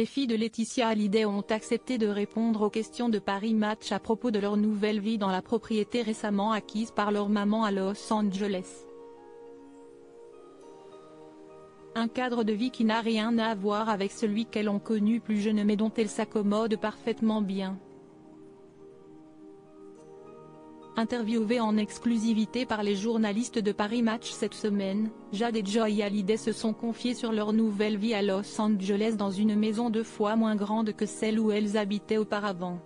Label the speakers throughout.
Speaker 1: les filles de Laetitia Hallyday ont accepté de répondre aux questions de Paris Match à propos de leur nouvelle vie dans la propriété récemment acquise par leur maman à Los Angeles. Un cadre de vie qui n'a rien à voir avec celui qu'elles ont connu plus jeune mais dont elles s'accommodent parfaitement bien. Interviewées en exclusivité par les journalistes de Paris Match cette semaine, Jade et Joy Hallyday se sont confiées sur leur nouvelle vie à Los Angeles dans une maison 2 fois moins grande que celle où elles habitaient auparavant.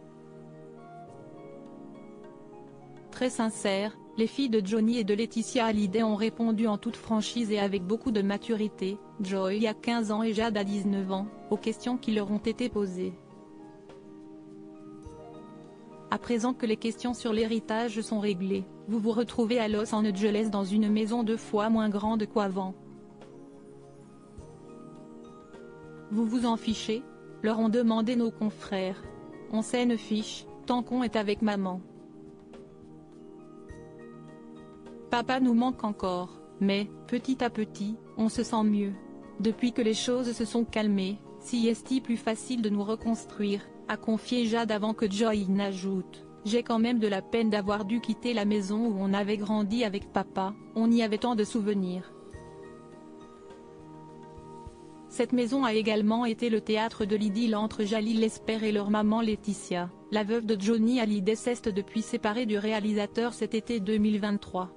Speaker 1: Très sincères, les filles de Johnny et de Laetitia Hallyday ont répondu en toute franchise et avec beaucoup de maturité, Joy a 15 ans et Jade a 19 ans, aux questions qui leur ont été posées. À présent que les questions sur l'héritage sont réglées, vous vous retrouvez à Los Angeles dans une maison 2 fois moins grande qu'avant. Vous vous en fichez, leur ont demandé nos confrères. On s'en fiche, tant qu'on est avec maman. Papa nous manque encore, mais, petit à petit, on se sent mieux. Depuis que les choses se sont calmées, si est-il plus facile de nous reconstruire, a confié Jade avant que Joy n'ajoute. J'ai quand même de la peine d'avoir dû quitter la maison où on avait grandi avec papa, on y avait tant de souvenirs. Cette maison a également été le théâtre de l'idylle entre Jalil Lesper et leur maman Laetitia, la veuve de Johnny Hallyday s'est depuis séparée du réalisateur cet été 2023.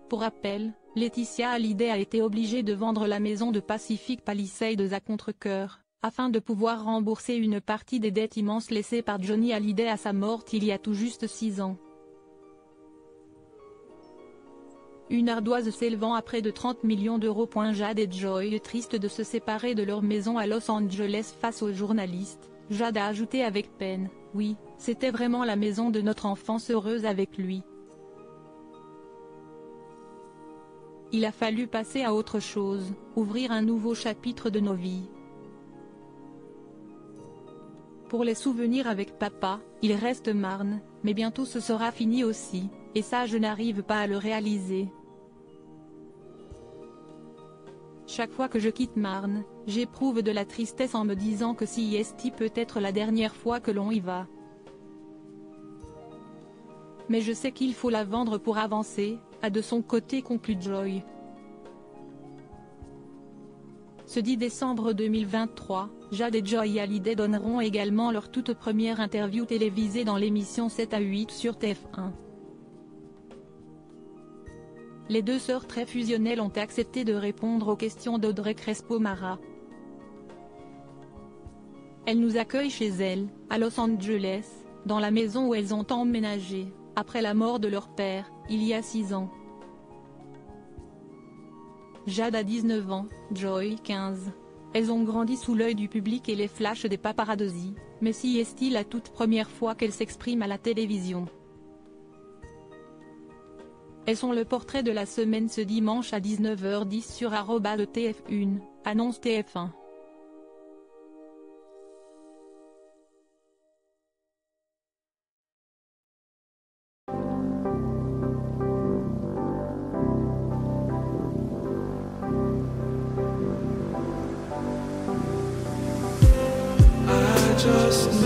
Speaker 1: Pour rappel, Laetitia Hallyday a été obligée de vendre la maison de Pacific Palisades à contre-cœur, afin de pouvoir rembourser une partie des dettes immenses laissées par Johnny Hallyday à sa mort il y a tout juste 6 ans. Une ardoise s'élevant à près de 30 millions d'euros. Jade et Joy tristes de se séparer de leur maison à Los Angeles face aux journalistes, Jade a ajouté avec peine, « Oui, c'était vraiment la maison de notre enfance heureuse avec lui. Il a fallu passer à autre chose, ouvrir un nouveau chapitre de nos vies. Pour les souvenirs avec papa, il reste Marne, mais bientôt ce sera fini aussi, et ça je n'arrive pas à le réaliser. Chaque fois que je quitte Marne, j'éprouve de la tristesse en me disant que si est peut être la dernière fois que l'on y va. Mais je sais qu'il faut la vendre pour avancer, a de son côté conclut Joy. Ce 10 décembre 2023, Jade et Joy Hallyday donneront également leur toute première interview télévisée dans l'émission 7 à 8 sur TF1. Les deux sœurs très fusionnelles ont accepté de répondre aux questions d'Audrey Crespo-Mara. Elles nous accueillent chez elles, à Los Angeles, dans la maison où elles ont emménagé, après la mort de leur père, il y a 6 ans. Jade a 19 ans, Joy 15. Elles ont grandi sous l'œil du public et les flashs des paparazzi, mais si est-il la toute première fois qu'elles s'expriment à la télévision. Elles sont le portrait de la semaine ce dimanche à 19h10 sur @TF1, annonce TF1.
Speaker 2: Just